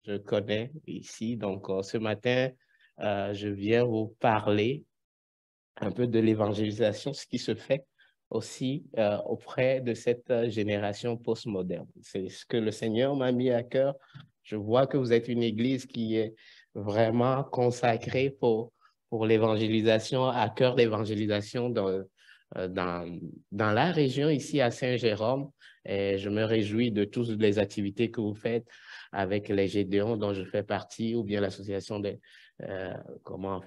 je connais ici. Donc, ce matin, je viens vous parler un peu de l'évangélisation, ce qui se fait aussi auprès de cette génération postmoderne. C'est ce que le Seigneur m'a mis à cœur. Je vois que vous êtes une église qui est vraiment consacrée pour l'évangélisation, à cœur l'évangélisation dans la région ici à Saint-Jérôme. Et je me réjouis de toutes les activités que vous faites avec les Gédéons dont je fais partie ou bien l'association des euh, comment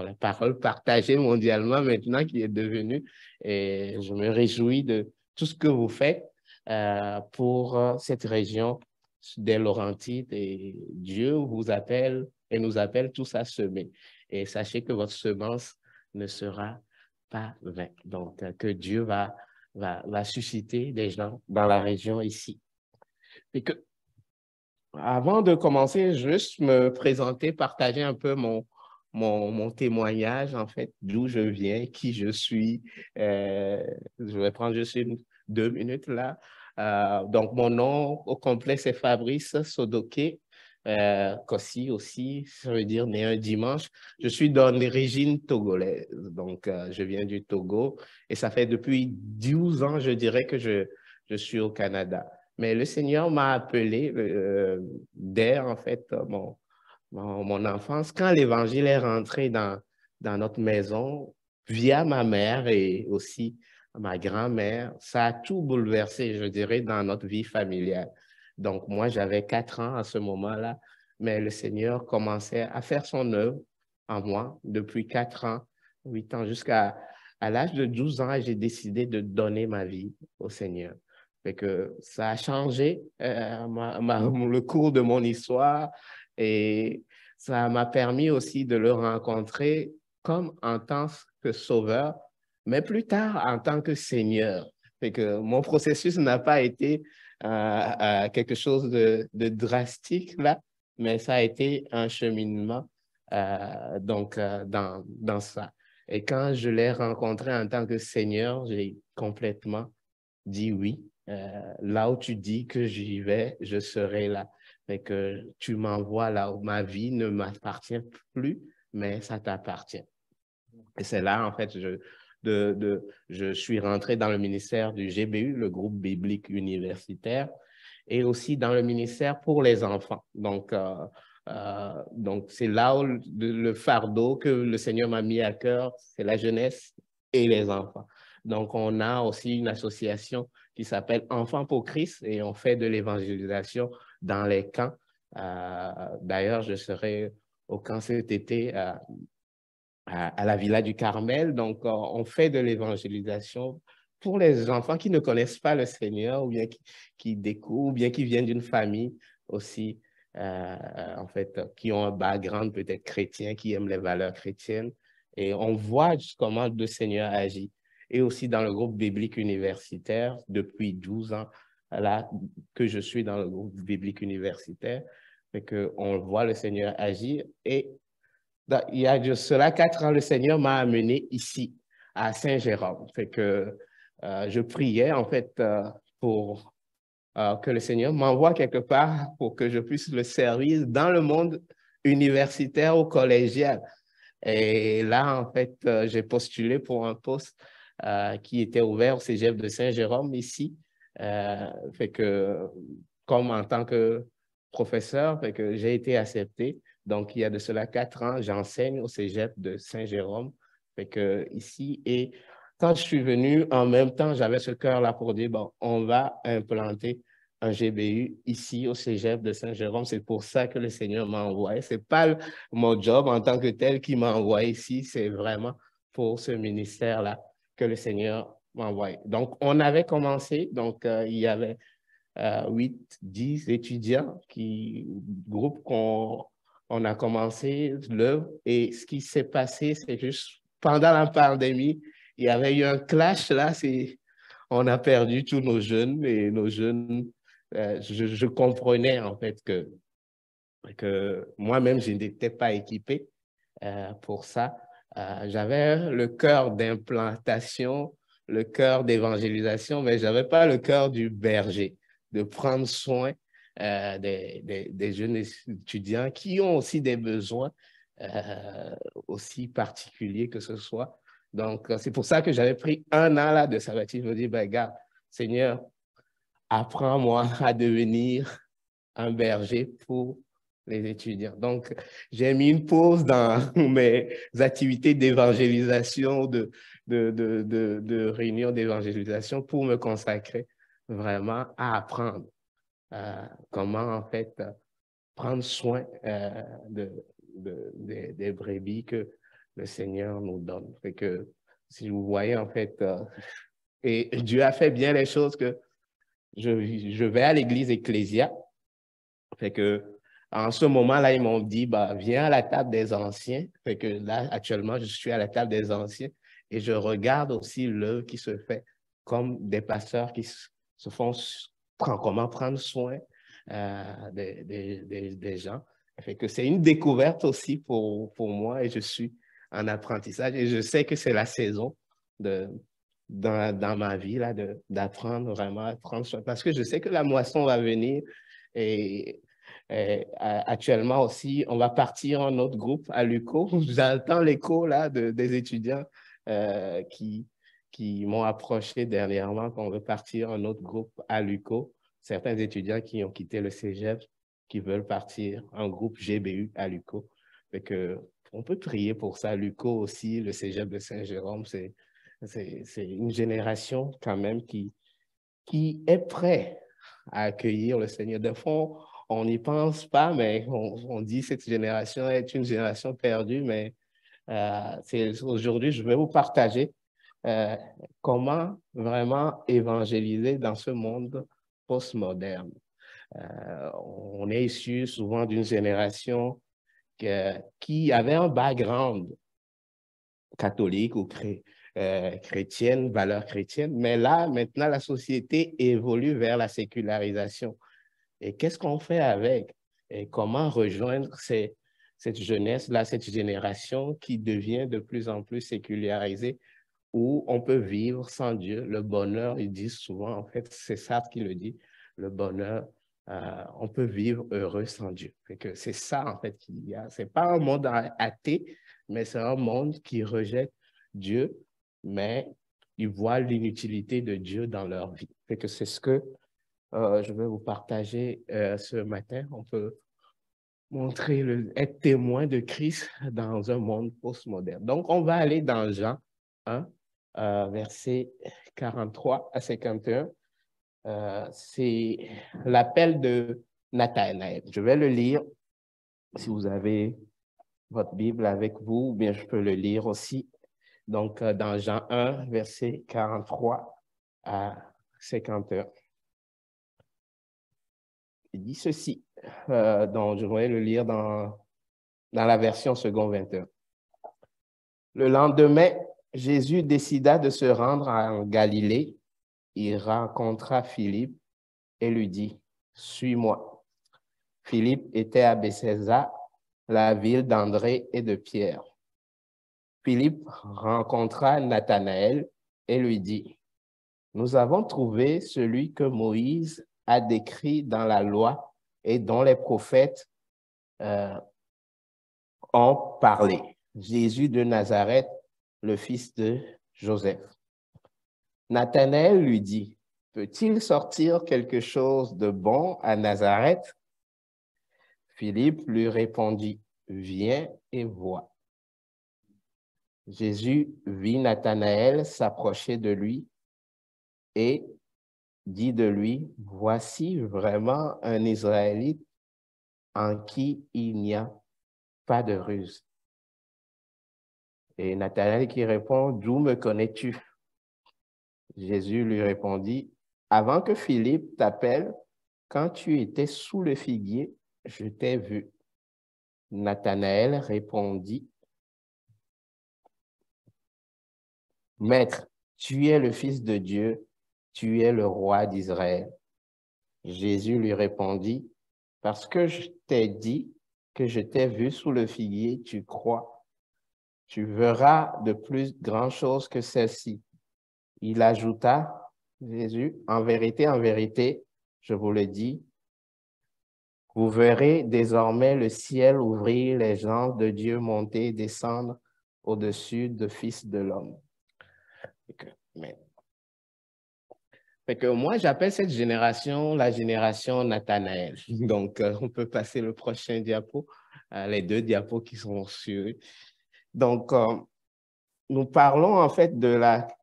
la parole partagée mondialement maintenant qui est devenue. Et je me réjouis de tout ce que vous faites pour cette région des Laurentides. Et Dieu vous appelle et nous appelle tous à semer. Et sachez que votre semence ne sera pas vaine. Donc, que Dieu va susciter des gens dans la région ici. Et que avant de commencer, juste me présenter, partager un peu mon témoignage, en fait, d'où je viens, qui je suis. Euh, je vais prendre juste 2 minutes là. Donc, mon nom au complet, c'est Fabrice Sodoké. Kossi aussi, ça veut dire né un dimanche. Je suis d'origine togolaise, donc je viens du Togo et ça fait depuis 12 ans, je dirais que je suis au Canada. Mais le Seigneur m'a appelé dès en fait mon enfance, quand l'Évangile est rentré dans notre maison via ma mère et aussi ma grand-mère, ça a tout bouleversé, je dirais, dans notre vie familiale. Donc moi, j'avais 4 ans à ce moment-là, mais le Seigneur commençait à faire son œuvre en moi depuis 4 ans, 8 ans, jusqu'à l'âge de 12 ans, j'ai décidé de donner ma vie au Seigneur. Fait que ça a changé le cours de mon histoire et ça m'a permis aussi de le rencontrer comme en tant que sauveur, mais plus tard en tant que Seigneur. Fait que mon processus n'a pas été quelque chose de drastique là, mais ça a été un cheminement dans ça. Et quand je l'ai rencontré en tant que Seigneur, j'ai complètement dit oui. Là où tu dis que j'y vais, je serai là. Fait que tu m'envoies là où ma vie ne m'appartient plus, mais ça t'appartient. Et c'est là, en fait, je suis rentré dans le ministère du GBU, le groupe biblique universitaire, et aussi dans le ministère pour les enfants. Donc c'est là où le fardeau que le Seigneur m'a mis à cœur, c'est la jeunesse et les enfants. Donc, on a aussi une association qui s'appelle Enfants pour Christ et on fait de l'évangélisation dans les camps. D'ailleurs, je serai au camp cet été à la Villa du Carmel. Donc, on fait de l'évangélisation pour les enfants qui ne connaissent pas le Seigneur ou bien qui découvrent, ou bien qui viennent d'une famille aussi, en fait, qui ont un background peut-être chrétien, qui aiment les valeurs chrétiennes. Et on voit comment le Seigneur agit. Et aussi dans le groupe biblique universitaire, depuis 12 ans là, que je suis dans le groupe biblique universitaire, fait qu'on voit le Seigneur agir. Et il y a de cela 4 ans, le Seigneur m'a amené ici, à Saint-Jérôme. Fait que je priais, en fait, pour que le Seigneur m'envoie quelque part pour que je puisse le servir dans le monde universitaire ou collégial. Et là, en fait, j'ai postulé pour un poste qui était ouvert au Cégep de Saint-Jérôme ici. Fait que, comme en tant que professeur, fait que j'ai été accepté. Donc, il y a de cela 4 ans, j'enseigne au Cégep de Saint-Jérôme. Fait que ici, et quand je suis venu, en même temps, j'avais ce cœur-là pour dire, bon, on va implanter un GBU ici au Cégep de Saint-Jérôme. C'est pour ça que le Seigneur m'a envoyé. C'est pas mon job en tant que tel qui m'a envoyé ici, c'est vraiment pour ce ministère-là que le Seigneur m'a envoyé. Donc, on avait commencé, donc il y avait 8, 10 étudiants groupe on a commencé l'œuvre et ce qui s'est passé, c'est juste pendant la pandémie, il y avait eu un clash là, on a perdu tous nos jeunes et nos jeunes, je comprenais en fait que moi-même, je n'étais pas équipé pour ça. J'avais le cœur d'implantation, le cœur d'évangélisation, mais je n'avais pas le cœur du berger, de prendre soin des jeunes étudiants qui ont aussi des besoins aussi particuliers que ce soit. Donc, c'est pour ça que j'avais pris un an là de sabbatique. Je me dis, ben, gars, Seigneur, apprends-moi à devenir un berger pour les étudiants. Donc, j'ai mis une pause dans mes activités d'évangélisation, de réunion d'évangélisation pour me consacrer vraiment à apprendre comment, en fait, prendre soin des brebis que le Seigneur nous donne. Fait que, si vous voyez, en fait, et Dieu a fait bien les choses que je vais à l'église Ecclésia. Fait que, en ce moment-là, ils m'ont dit, bah, viens à la table des anciens. Fait que là, actuellement, je suis à la table des anciens et je regarde aussi l'œuvre qui se fait comme des pasteurs qui se font comment prendre soin des gens. Fait que c'est une découverte aussi pour moi et je suis en apprentissage et je sais que c'est la saison dans ma vie là, d'apprendre vraiment à prendre soin parce que je sais que la moisson va venir et actuellement aussi, on va partir en autre groupe à l'UCO. J'attends l'écho là des étudiants qui m'ont approché dernièrement qu'on veut partir en autre groupe à l'UCO. Certains étudiants qui ont quitté le cégep qui veulent partir en groupe GBU à l'UCO. Fait que, on peut prier pour ça. L'UCO aussi, le cégep de Saint-Jérôme, c'est une génération quand même qui est prêt à accueillir le Seigneur. Des fois, on n'y pense pas, mais on dit que cette génération est une génération perdue, mais aujourd'hui, je vais vous partager comment vraiment évangéliser dans ce monde postmoderne. On est issu souvent d'une génération qui avait un background catholique ou chrétienne, valeurs chrétiennes, mais là, maintenant, la société évolue vers la sécularisation. Et qu'est-ce qu'on fait avec? Et comment rejoindre cette jeunesse-là, cette génération qui devient de plus en plus sécularisée, où on peut vivre sans Dieu. Le bonheur, ils disent souvent, en fait, c'est Sartre qui le dit, le bonheur, on peut vivre heureux sans Dieu. C'est ça, en fait, qu'il y a. Ce n'est pas un monde athée, mais c'est un monde qui rejette Dieu, mais ils voient l'inutilité de Dieu dans leur vie. C'est ce que je vais vous partager ce matin. On peut montrer, être témoin de Christ dans un monde postmoderne. Donc, on va aller dans Jean 1, versets 43 à 51. C'est l'appel de Nathanaël. Je vais le lire si vous avez votre Bible avec vous, ou bien je peux le lire aussi. Donc, dans Jean 1, versets 43 à 51. Il dit ceci, donc je vais le lire dans la version second 21. Le lendemain, Jésus décida de se rendre en Galilée. Il rencontra Philippe et lui dit, « Suis-moi. » Philippe était à Bétsaida, la ville d'André et de Pierre. Philippe rencontra Nathanaël et lui dit, « Nous avons trouvé celui que Moïse a décrit dans la loi et dont les prophètes ont parlé. Jésus de Nazareth, le fils de Joseph. » Nathanaël lui dit, « Peut-il sortir quelque chose de bon à Nazareth? » Philippe lui répondit, « Viens et vois. » Jésus vit Nathanaël s'approcher de lui et dit de lui, « Voici vraiment un Israélite en qui il n'y a pas de ruse. » Et Nathanaël qui répond, « D'où me connais-tu? » Jésus lui répondit, « Avant que Philippe t'appelle, quand tu étais sous le figuier, je t'ai vu. » Nathanaël répondit, « Maître, tu es le Fils de Dieu, tu es le roi d'Israël. » Jésus lui répondit, « Parce que je t'ai dit que je t'ai vu sous le figuier, tu crois. Tu verras de plus grandes choses que celles-ci. » Il ajouta, Jésus, « En vérité, je vous le dis, Vous verrez désormais le ciel ouvrir, les gens de Dieu monter et descendre au-dessus de Fils de l'homme. Fait que moi, j'appelle cette génération la génération Nathanaël. Donc, on peut passer le prochain diapo, les deux diapos qui sont sur. Donc, nous parlons en fait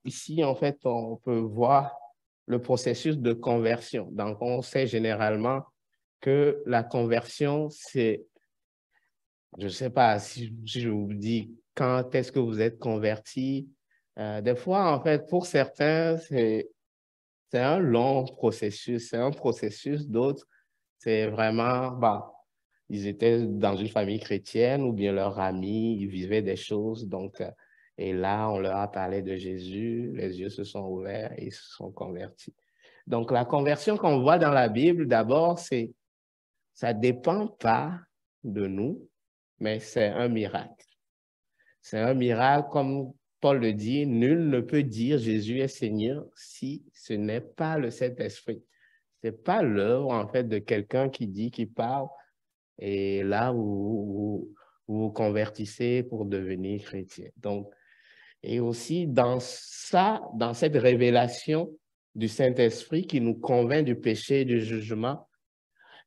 ici, en fait, on peut voir le processus de conversion. Donc, on sait généralement que la conversion, c'est, je ne sais pas si je vous dis quand est-ce que vous êtes converti. Des fois, en fait, pour certains, c'est un long processus, c'est un processus. D'autres, c'est vraiment, bah, ils étaient dans une famille chrétienne ou bien leurs amis, ils vivaient des choses. Donc, et là, on leur a parlé de Jésus, les yeux se sont ouverts et ils se sont convertis. Donc, la conversion qu'on voit dans la Bible, d'abord, ça ne dépend pas de nous, mais c'est un miracle. C'est un miracle, comme Paul le dit, nul ne peut dire Jésus est Seigneur si ce n'est pas le Saint-Esprit. Ce n'est pas l'œuvre, en fait, de quelqu'un qui dit, qui parle, et là, vous vous convertissez pour devenir chrétien. Donc, et aussi dans ça, dans cette révélation du Saint-Esprit qui nous convainc du péché et du jugement,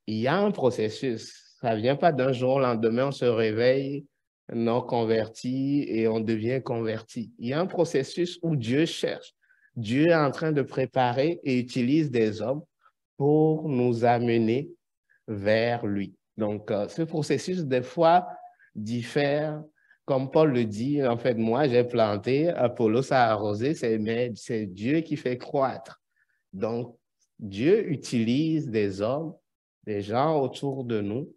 il y a un processus. Ça ne vient pas d'un jour au lendemain, on se réveille non converti et on devient converti. Il y a un processus où Dieu cherche. Dieu est en train de préparer et utilise des hommes pour nous amener vers lui. Donc, ce processus, des fois, diffère. Comme Paul le dit, en fait, moi, j'ai planté, Apollos a arrosé, c'est Dieu qui fait croître. Donc, Dieu utilise des hommes, des gens autour de nous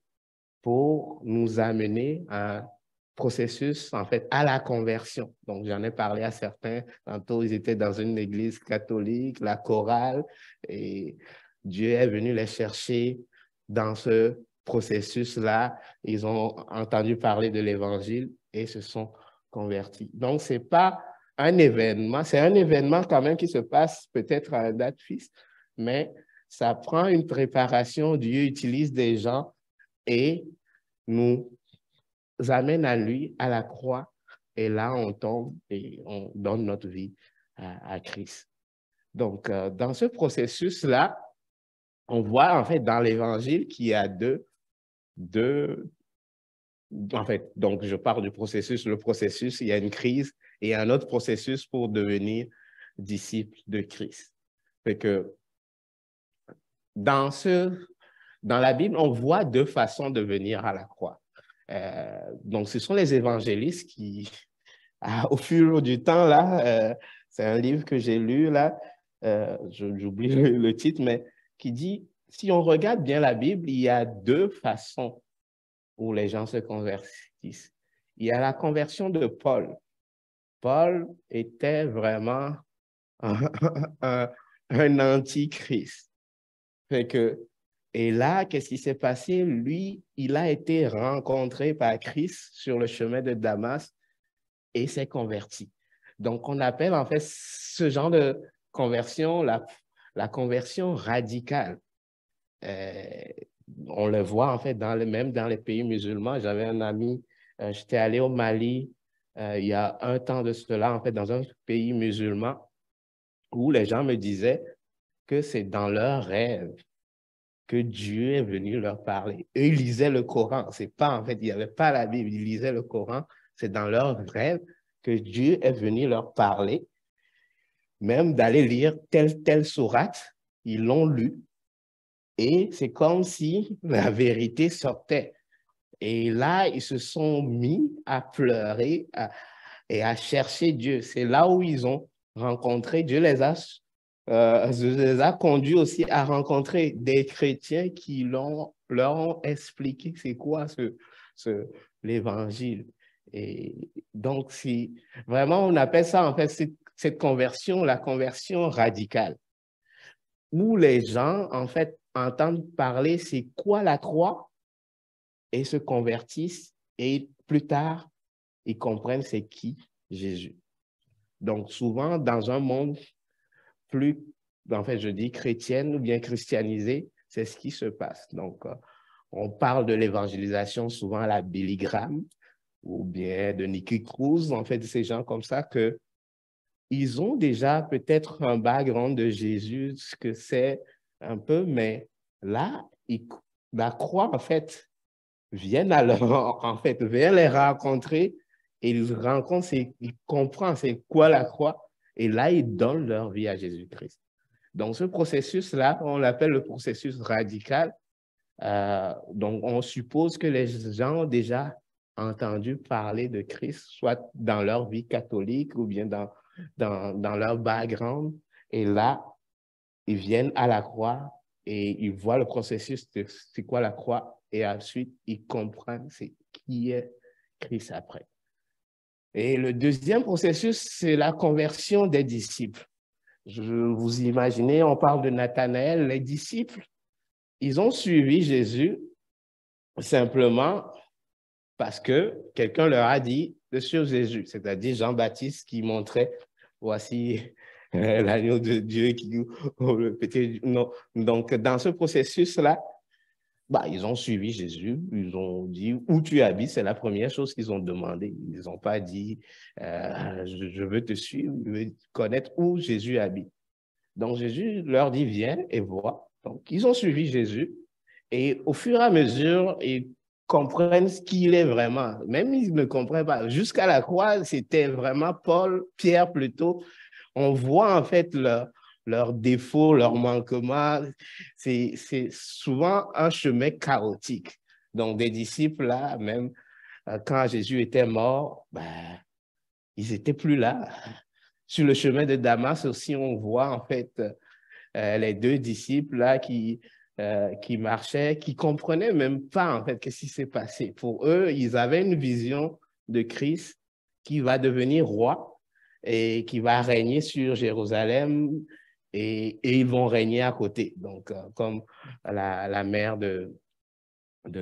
pour nous amener à un processus, en fait, à la conversion. Donc, j'en ai parlé à certains. Tantôt, ils étaient dans une église catholique, la chorale, et Dieu est venu les chercher dans ce processus-là. Ils ont entendu parler de l'Évangile et se sont convertis. Donc, ce n'est pas un événement, c'est un événement quand même qui se passe peut-être à une date fixe, mais ça prend une préparation. Dieu utilise des gens et nous amène à lui, à la croix, et là, on tombe et on donne notre vie à Christ. Donc, dans ce processus-là, on voit en fait dans l'Évangile qu'il y a en fait, donc je parle du processus, le processus, il y a une crise et un autre processus pour devenir disciple de Christ. Fait que dans la Bible, on voit deux façons de venir à la croix. Donc, ce sont les évangélistes qui, au fil du temps, là, c'est un livre que j'ai lu, là, j'oublie le titre, mais qui dit, si on regarde bien la Bible, il y a deux façons où les gens se convertissent. Il y a la conversion de Paul. Paul était vraiment un antichrist. Fait que, et là, qu'est-ce qui s'est passé? Lui, il a été rencontré par Christ sur le chemin de Damas et s'est converti. Donc, on appelle en fait ce genre de conversion la conversion radicale. Euh, on le voit en fait même dans les pays musulmans. J'avais un ami, j'étais allé au Mali il y a un temps de cela, en fait, dans un pays musulman où les gens me disaient que c'est dans leurs rêves que Dieu est venu leur parler. Eux, ils lisaient le Coran. C'est pas, en fait, il n'y avait pas la Bible, ils lisaient le Coran. C'est dans leurs rêves que Dieu est venu leur parler, même d'aller lire telle sourate. Ils l'ont lu et c'est comme si la vérité sortait. Et là, ils se sont mis à pleurer et à chercher Dieu. C'est là où ils ont rencontré, Dieu les a conduits aussi à rencontrer des chrétiens qui leur ont expliqué c'est quoi l'évangile. Et donc, si vraiment, on appelle ça en fait cette conversion, la conversion radicale, où les gens en fait entendent parler c'est quoi la croix et se convertissent et plus tard, ils comprennent c'est qui Jésus. Donc, souvent, dans un monde plus, en fait, je dis chrétienne ou bien christianisé, c'est ce qui se passe. Donc, On parle de l'évangélisation souvent à la Billy Graham ou bien de Nicky Cruz, en fait, de ces gens comme ça que ils ont déjà peut-être un background de Jésus, ce que c'est un peu, mais là, la croix, en fait, vient les rencontrer et ils rencontrent, ils comprennent c'est quoi la croix et là, ils donnent leur vie à Jésus-Christ. Donc, ce processus-là, on l'appelle le processus radical. Donc, on suppose que les gens ont déjà entendu parler de Christ, soit dans leur vie catholique ou bien dans leur background. Et là, ils viennent à la croix et ils voient le processus de c'est quoi la croix et ensuite ils comprennent qui est Christ après. Et le deuxième processus, c'est la conversion des disciples. Vous imaginez, on parle de Nathanaël, les disciples, ils ont suivi Jésus simplement parce que quelqu'un leur a dit de suivre Jésus, c'est-à-dire Jean-Baptiste qui montrait, voici l'agneau de Dieu qui le petit non. Donc dans ce processus-là, bah, ils ont suivi Jésus, ils ont dit où tu habites, c'est la première chose qu'ils ont demandé. Ils n'ont pas dit je veux te suivre, je veux connaître où Jésus habite. Donc Jésus leur dit viens et vois. Donc ils ont suivi Jésus et au fur et à mesure, ils comprennent ce qu'il est vraiment. Même ils ne comprennent pas. Jusqu'à la croix, c'était vraiment Paul, Pierre plutôt. On voit en fait leurs défauts, leurs manquements. C'est souvent un chemin chaotique. Donc des disciples là, même quand Jésus était mort, ben, ils n'étaient plus là. Sur le chemin de Damas aussi, on voit en fait les deux disciples là qui marchaient, qui comprenaient même pas en fait qu'est-ce qui s'est passé. Pour eux, ils avaient une vision de Christ qui va devenir roi et qui va régner sur Jérusalem et ils vont régner à côté. Donc, comme la mère de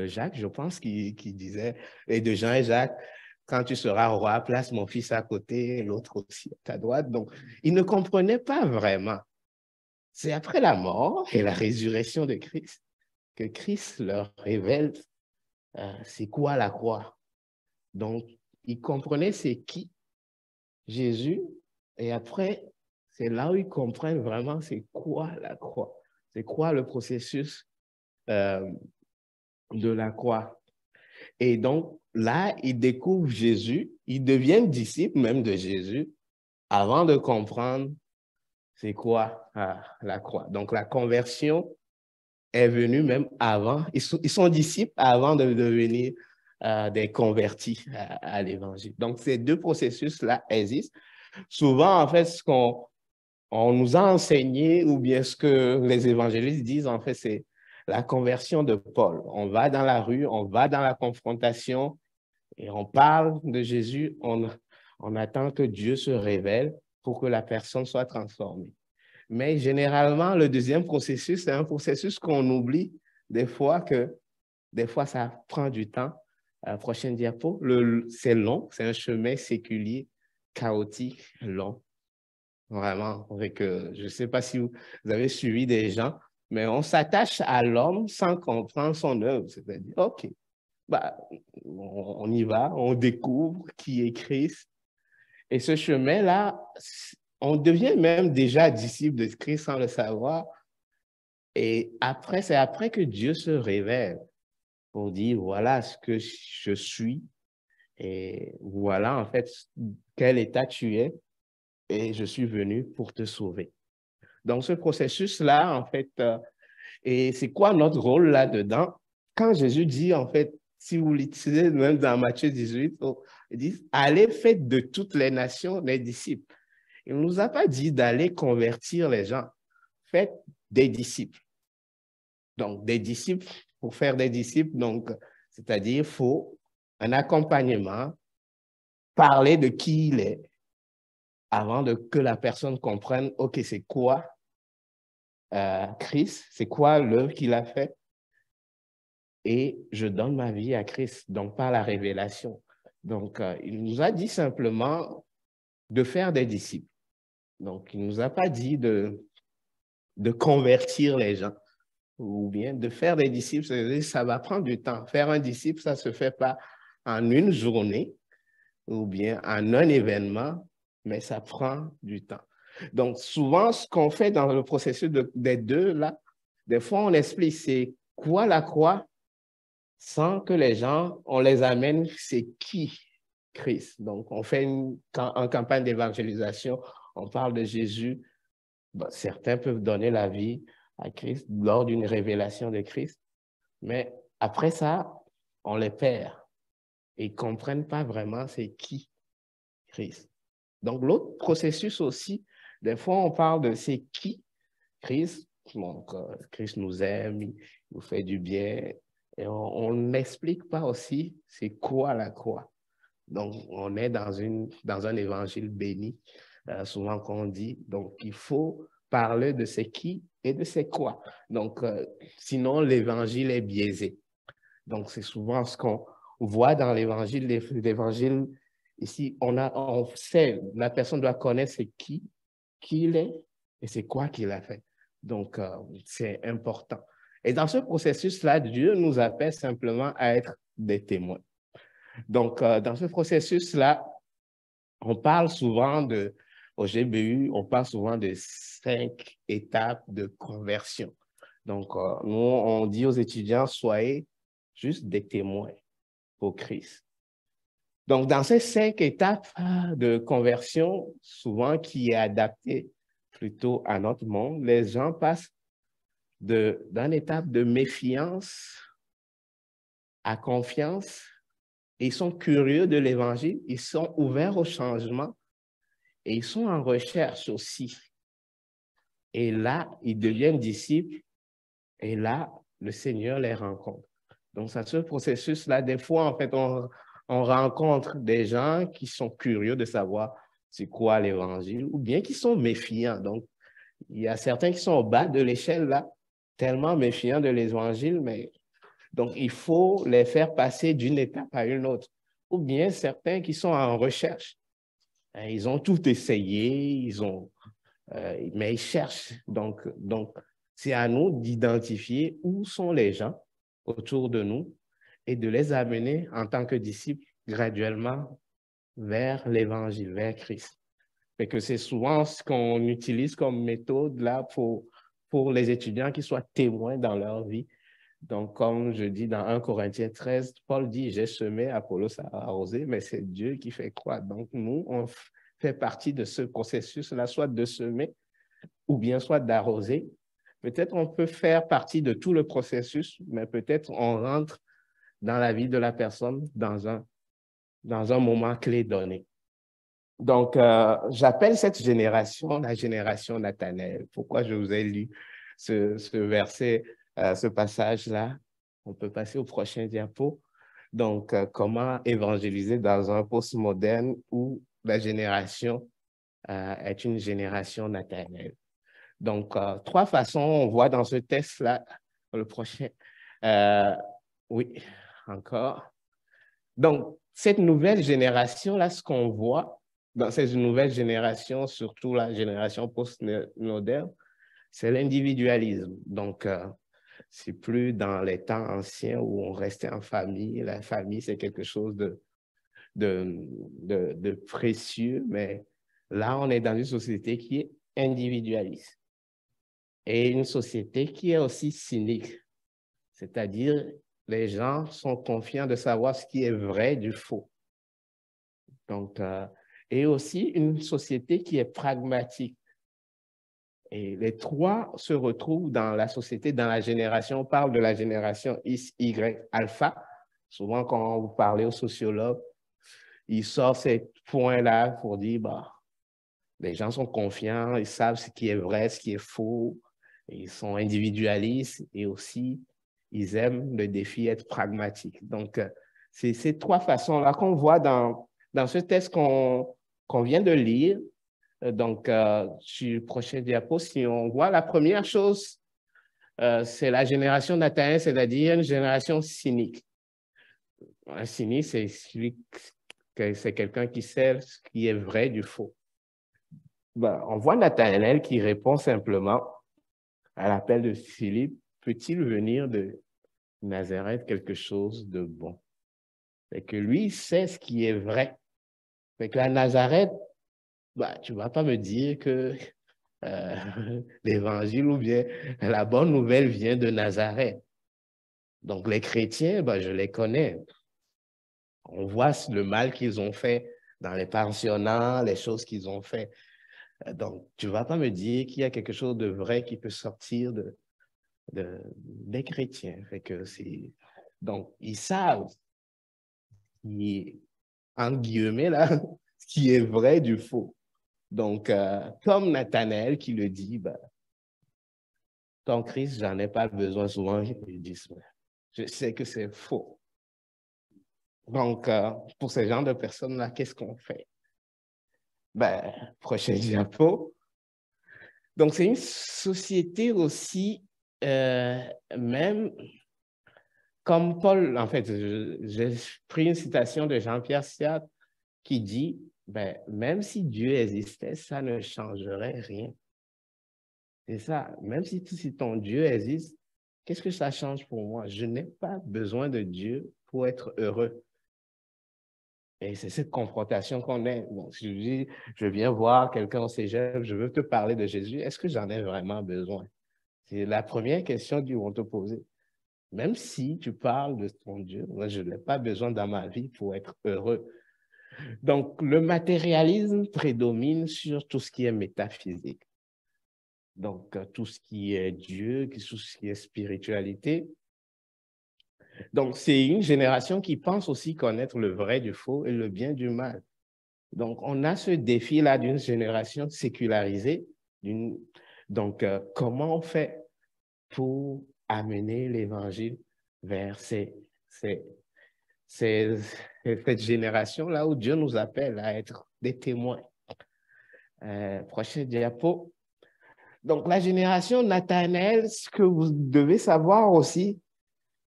Jacques, je pense, qui disait, et de Jean et Jacques, quand tu seras roi, place mon fils à côté, l'autre aussi à ta droite. Donc, ils ne comprenaient pas vraiment. C'est après la mort et la résurrection de Christ que Christ leur révèle c'est quoi la croix. Donc, ils comprenaient c'est qui Jésus et après, c'est là où ils comprennent vraiment c'est quoi la croix. C'est quoi le processus euh, de la croix. Et donc, là, ils découvrent Jésus, ils deviennent disciples même de Jésus avant de comprendre c'est quoi la croix. Donc, la conversion est venu même avant, ils sont disciples avant de devenir des convertis à l'évangile. Donc, ces deux processus-là existent. Souvent, en fait, ce qu'on on nous a enseigné, ou bien ce que les évangélistes disent, en fait, c'est la conversion de Paul. On va dans la rue, on va dans la confrontation et on parle de Jésus, on attend que Dieu se révèle pour que la personne soit transformée. Mais généralement, le deuxième processus, c'est un processus qu'on oublie des fois, ça prend du temps. Prochaine diapo, c'est long, c'est un chemin séculier, chaotique, long. Vraiment, avec, je ne sais pas si vous avez suivi des gens, mais on s'attache à l'homme sans comprendre son œuvre. C'est-à-dire, OK, bah, on y va, on découvre qui est Christ. Et ce chemin-là, on devient même déjà disciple de Christ sans le savoir. Et après, c'est après que Dieu se révèle pour dire, voilà ce que je suis et voilà en fait quel état tu es et je suis venu pour te sauver. Donc, ce processus-là, en fait, et c'est quoi notre rôle là-dedans? Quand Jésus dit, en fait, si vous l'utilisez même dans Matthieu 18, il dit, allez, faites de toutes les nations les disciples. Il ne nous a pas dit d'aller convertir les gens. Faites des disciples. Donc, des disciples, pour faire des disciples, donc, c'est-à-dire, il faut un accompagnement, parler de qui il est, avant que la personne comprenne, OK, c'est quoi Christ, c'est quoi l'œuvre qu'il a faite, et je donne ma vie à Christ, donc par la révélation. Donc, il nous a dit simplement de faire des disciples. Donc, il ne nous a pas dit de convertir les gens. ou bien de faire des disciples, ça va prendre du temps. Faire un disciple, ça ne se fait pas en une journée ou bien en un événement, mais ça prend du temps. Donc, souvent, ce qu'on fait dans le processus des deux, là, des fois, on explique c'est quoi la croix sans que les gens, on les amène, c'est qui Christ. Donc, on fait une campagne d'évangélisation, on parle de Jésus. Bon, certains peuvent donner la vie à Christ lors d'une révélation de Christ, mais après ça, on les perd. Ils ne comprennent pas vraiment c'est qui Christ. Donc, l'autre processus aussi, des fois, on parle de c'est qui Christ. Donc, Christ nous aime, il nous fait du bien. Et on n'explique pas aussi c'est quoi la croix. Donc, on est dans un évangile béni, souvent qu'on dit. Donc, il faut parler de c'est qui et de c'est quoi. Donc, sinon, l'évangile est biaisé. Donc, c'est souvent ce qu'on voit dans l'évangile. L'évangile, ici, on sait, la personne doit connaître c'est qui il est et c'est quoi qu'il a fait. Donc, c'est important. Et dans ce processus-là, Dieu nous appelle simplement à être des témoins. Donc, dans ce processus-là, on parle souvent au GBU, on parle souvent de 5 étapes de conversion. Donc, nous, on dit aux étudiants, soyez juste des témoins pour Christ. Donc, dans ces 5 étapes de conversion, souvent qui est adapté plutôt à notre monde, les gens passent d'une étape de méfiance à confiance. Ils sont curieux de l'Évangile, ils sont ouverts au changement et ils sont en recherche aussi. Et là, ils deviennent disciples et là, le Seigneur les rencontre. Donc, c'est ce processus-là. Des fois, en fait, on rencontre des gens qui sont curieux de savoir c'est quoi l'Évangile ou bien qui sont méfiants. Donc, il y a certains qui sont au bas de l'échelle là, tellement méfiants de l'Évangile, mais donc il faut les faire passer d'une étape à une autre. Ou bien certains qui sont en recherche. Ils ont tout essayé, mais ils cherchent. Donc c'est à nous d'identifier où sont les gens autour de nous et de les amener en tant que disciples graduellement vers l'Évangile, vers Christ. Et que c'est souvent ce qu'on utilise comme méthode là pour les étudiants qui soient témoins dans leur vie. Donc, comme je dis dans 1 Corinthiens 13, Paul dit, j'ai semé, Apollos a arrosé, mais c'est Dieu qui fait croître. Donc, nous, on fait partie de ce processus-là, soit de semer ou bien soit d'arroser. Peut-être on peut faire partie de tout le processus, mais peut-être on rentre dans la vie de la personne dans un moment clé donné. Donc, j'appelle cette génération la génération Nathanaël. Pourquoi je vous ai lu ce verset, ce passage-là? On peut passer au prochain diapo. Donc, comment évangéliser dans un postmoderne où la génération est une génération Nathanaël? Donc, 3 façons, on voit dans ce texte-là, le prochain. Oui, encore. Donc, cette nouvelle génération-là, ce qu'on voit dans cette nouvelle génération, surtout la génération post-moderne, c'est l'individualisme. Donc, c'est plus dans les temps anciens où on restait en famille. La famille, c'est quelque chose de précieux, mais là, on est dans une société qui est individualiste et une société qui est aussi cynique, c'est-à-dire les gens sont confiants de savoir ce qui est vrai du faux. Donc, et aussi une société qui est pragmatique. Et les 3 se retrouvent dans la société, dans la génération. On parle de la génération Y, alpha. Souvent, quand vous parlez aux sociologues, ils sortent ces points-là pour dire, bah, les gens sont confiants, ils savent ce qui est vrai, ce qui est faux. Ils sont individualistes et aussi, ils aiment le défi être pragmatique. Donc, c'est ces 3 façons-là qu'on voit dans ce texte qu'on vient de lire. Donc, sur le prochain diapo, si on voit la première chose, c'est la génération Nathanaël, c'est-à-dire une génération cynique. Un cynique, c'est quelqu'un qui sait ce qui est vrai du faux. Ben, on voit Nathanaël qui répond simplement à l'appel de Philippe, peut-il venir de Nazareth quelque chose de bon? C'est que lui sait ce qui est vrai. C'est que à Nazareth, bah, tu ne vas pas me dire que l'évangile ou bien la bonne nouvelle vient de Nazareth. Donc, les chrétiens, bah, je les connais. On voit le mal qu'ils ont fait dans les pensionnats, les choses qu'ils ont fait. Donc, tu ne vas pas me dire qu'il y a quelque chose de vrai qui peut sortir des chrétiens. Fait que donc, ils savent, entre guillemets, là, ce qui est vrai du faux. Donc, comme Nathanaël qui le dit, ben, ton Christ, j'en ai pas besoin souvent, ils disent, je sais que c'est faux. Donc, pour ce genre de personnes-là, qu'est-ce qu'on fait? Ben, prochain diapo. Donc, c'est une société aussi, même comme Paul, en fait, j'ai pris une citation de Jean-Pierre Siat qui dit, ben, même si Dieu existait, ça ne changerait rien. C'est ça, même si ton Dieu existe, qu'est-ce que ça change pour moi? Je n'ai pas besoin de Dieu pour être heureux. Et c'est cette confrontation qu'on est. Bon, si je dis, je viens voir quelqu'un au cégep, je veux te parler de Jésus, est-ce que j'en ai vraiment besoin? C'est la première question qu'ils vont te poser. Même si tu parles de ton Dieu, moi, je n'ai pas besoin dans ma vie pour être heureux. Donc, le matérialisme prédomine sur tout ce qui est métaphysique. Donc, tout ce qui est Dieu, tout ce qui est spiritualité. Donc, c'est une génération qui pense aussi connaître le vrai du faux et le bien du mal. Donc, on a ce défi-là d'une génération sécularisée. Donc, comment on fait pour amener l'Évangile vers cette génération-là où Dieu nous appelle à être des témoins? Prochain diapo. Donc, la génération Nathanaël, ce que vous devez savoir aussi,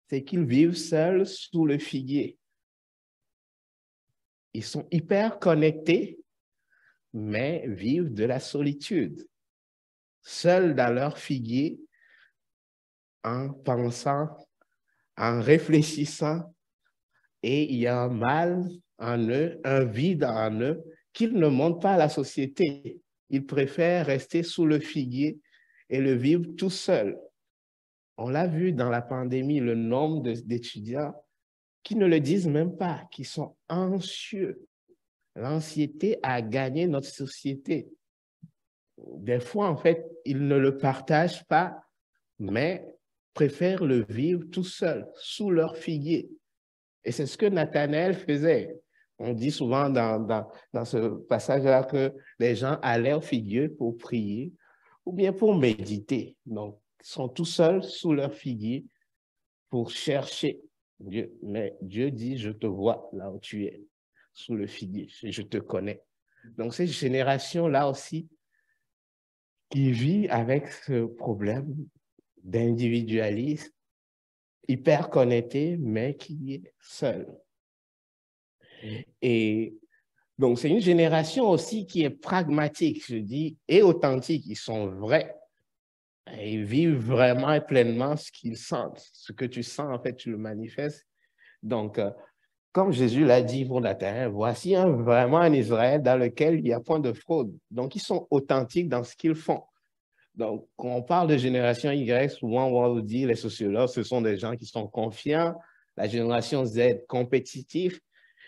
c'est qu'ils vivent seuls sous le figuier. Ils sont hyper connectés, mais vivent de la solitude. Seuls dans leur figuier, en pensant, en réfléchissant, et il y a un mal en eux, un vide en eux, qu'ils ne montrent pas à la société. Ils préfèrent rester sous le figuier et le vivre tout seul. On l'a vu dans la pandémie, le nombre d'étudiants qui ne le disent même pas, qui sont anxieux. L'anxiété a gagné notre société. Des fois, en fait, ils ne le partagent pas, mais préfèrent le vivre tout seul, sous leur figuier. Et c'est ce que Nathanaël faisait. On dit souvent dans ce passage-là que les gens allaient au figuier pour prier ou bien pour méditer. Donc, ils sont tout seuls sous leur figuier pour chercher Dieu. Mais Dieu dit, je te vois là où tu es, sous le figuier, je te connais. Donc, cette génération-là aussi, qui vit avec ce problème d'individualisme, hyper connecté, mais qui est seul. Et donc, c'est une génération aussi qui est pragmatique, je dis, et authentique. Ils sont vrais. Ils vivent vraiment et pleinement ce qu'ils sentent. Ce que tu sens, en fait, tu le manifestes. Donc, comme Jésus l'a dit pour Nathanaël, voici vraiment un Israël dans lequel il n'y a point de fraude. Donc, ils sont authentiques dans ce qu'ils font. Donc, quand on parle de génération Y, souvent on va dire, les sociologues, ce sont des gens qui sont confiants, la génération Z, compétitive,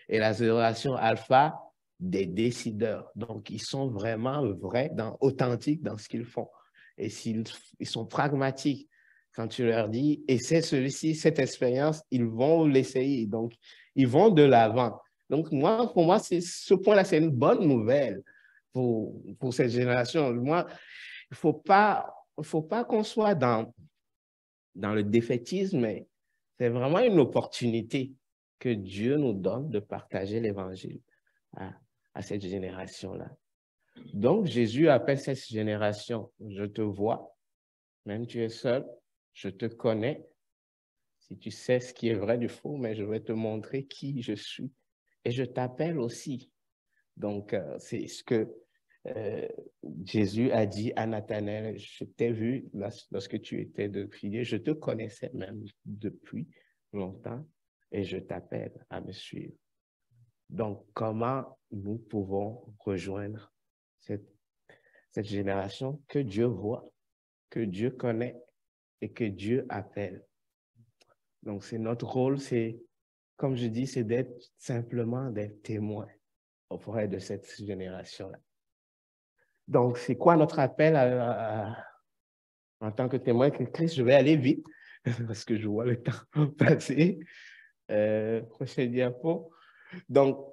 et la génération Alpha, des décideurs. Donc, ils sont vraiment vrais, authentiques dans ce qu'ils font. Et ils sont pragmatiques. Quand tu leur dis, essaie cette expérience, ils vont l'essayer. Donc, ils vont de l'avant. Donc, pour moi, ce point-là, c'est une bonne nouvelle pour cette génération. Moi, il ne faut pas qu'on soit dans le défaitisme, mais c'est vraiment une opportunité que Dieu nous donne de partager l'Évangile à cette génération-là. Donc, Jésus appelle cette génération, je te vois, même tu es seul, je te connais, si tu sais ce qui est vrai du faux, mais je vais te montrer qui je suis. Et je t'appelle aussi. Donc, c'est ce que euh, Jésus a dit à Nathanaël, je t'ai vu lorsque tu étais de filier, je te connaissais même depuis longtemps et je t'appelle à me suivre. Donc, comment nous pouvons rejoindre cette, cette génération que Dieu voit, que Dieu connaît et que Dieu appelle? Donc, c'est notre rôle, c'est, comme je dis, c'est d'être simplement des témoins auprès de cette génération-là. Donc, c'est quoi notre appel en tant que témoin que Christ? Je vais aller vite parce que je vois le temps passer. Prochaine diapo. Donc,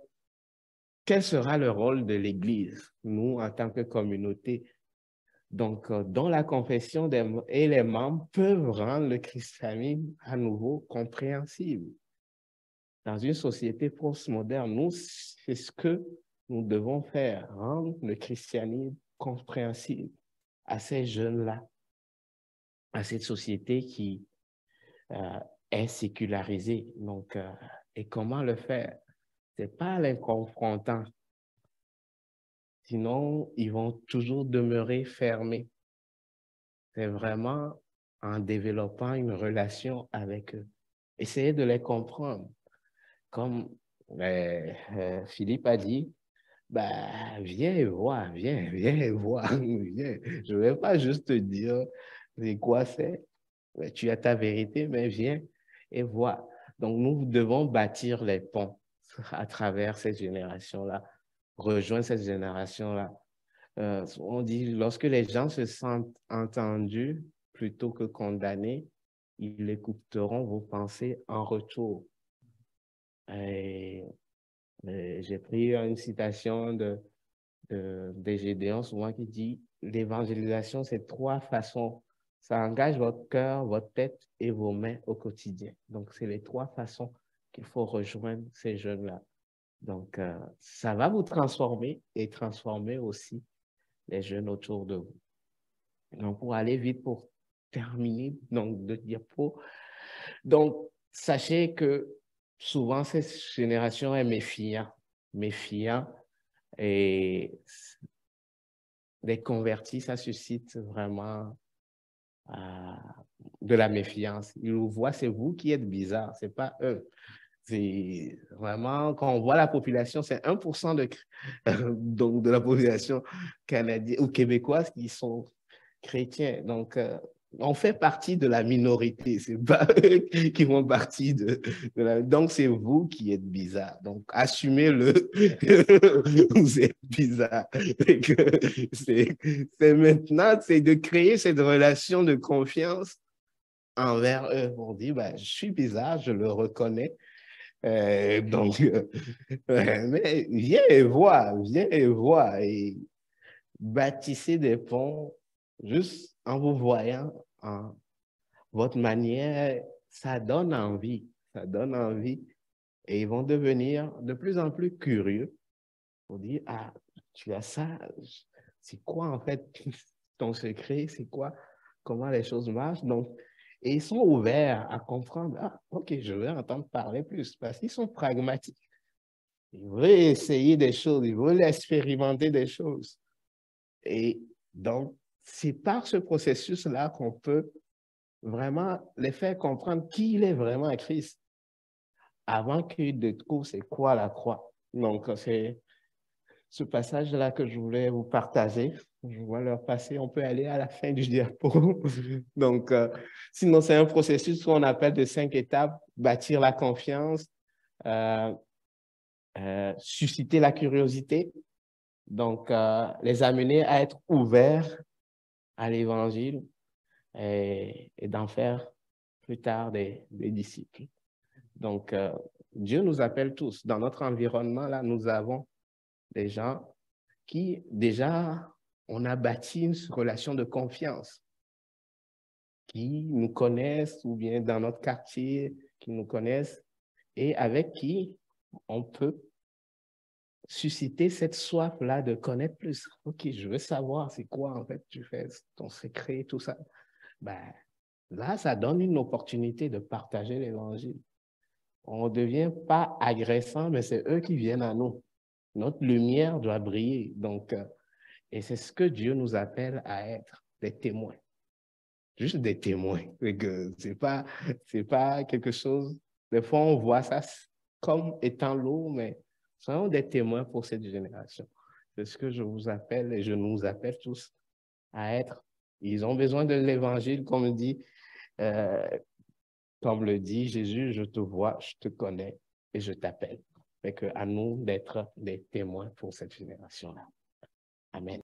quel sera le rôle de l'Église, nous, en tant que communauté? Donc, dont la confession et les membres peuvent rendre le christianisme à nouveau compréhensible. Dans une société postmoderne, nous, c'est ce que nous devons faire, rendre le christianisme compréhensible à ces jeunes-là, à cette société qui est sécularisée. Donc, et comment le faire? Ce n'est pas en les confrontant. Sinon, ils vont toujours demeurer fermés. C'est vraiment en développant une relation avec eux. Essayez de les comprendre. Comme Philippe a dit, bah, viens et vois, viens et vois. Viens. Je ne vais pas juste te dire c'est quoi c'est. Tu as ta vérité, mais viens et vois. Donc, nous devons bâtir les ponts à travers cette génération-là, rejoindre cette génération-là. On dit, lorsque les gens se sentent entendus plutôt que condamnés, ils écouteront vos pensées en retour. Et, j'ai pris une citation de Gédéon, souvent qui dit, l'évangélisation, c'est 3 façons. Ça engage votre cœur, votre tête et vos mains au quotidien. Donc, c'est les 3 façons qu'il faut rejoindre ces jeunes-là. Donc, ça va vous transformer et transformer aussi les jeunes autour de vous. Donc, pour aller vite, pour terminer, donc, de diapo. Donc, sachez que souvent, cette génération est méfiant et les convertis, ça suscite vraiment de la méfiance. Ils vous voient, c'est vous qui êtes bizarre, c'est pas eux. C'est vraiment, quand on voit la population, c'est 1% donc de la population canadienne ou québécoise qui sont chrétiens. Donc, on fait partie de la minorité. C'est pas eux qui font partie de la... Donc, c'est vous qui êtes bizarre. Donc, assumez-le. Vous êtes bizarre. C'est maintenant, c'est de créer cette relation de confiance envers eux. On dit, ben, je suis bizarre, je le reconnais. Mais viens et vois et bâtissez des ponts juste en vous voyant, en votre manière, ça donne envie et ils vont devenir de plus en plus curieux pour dire, ah, tu as ça, c'est quoi en fait ton secret, c'est quoi, comment les choses marchent, donc, et ils sont ouverts à comprendre, ah, ok, je veux entendre parler plus, parce qu'ils sont pragmatiques. Ils veulent essayer des choses, ils veulent expérimenter des choses. Et donc, c'est par ce processus-là qu'on peut vraiment les faire comprendre qui il est vraiment à Christ avant qu'ils découvrent c'est quoi la croix. Donc, c'est ce passage-là que je voulais vous partager. Je vois l'heure passer, on peut aller à la fin du diapo. Donc, sinon, c'est un processus qu'on appelle de 5 étapes, bâtir la confiance, susciter la curiosité, donc les amener à être ouverts à l'évangile et d'en faire plus tard des disciples. Donc, Dieu nous appelle tous. Dans notre environnement, là, nous avons des gens qui, déjà, on a bâti une relation de confiance, qui nous connaissent, ou bien dans notre quartier, qui nous connaissent, et avec qui on peut susciter cette soif-là de connaître plus. OK, je veux savoir c'est quoi, en fait, tu fais ton secret, tout ça. Ben, là, ça donne une opportunité de partager l'évangile. On ne devient pas agressant, mais c'est eux qui viennent à nous. Notre lumière doit briller. Donc, Et c'est ce que Dieu nous appelle à être, des témoins. Juste des témoins. C'est pas quelque chose, des fois on voit ça comme étant lourd, mais soyons des témoins pour cette génération. C'est ce que je vous appelle et je nous appelle tous à être. Ils ont besoin de l'évangile, euh, comme le dit Jésus, je te vois, je te connais et je t'appelle. Fait que à nous d'être des témoins pour cette génération-là. Amen.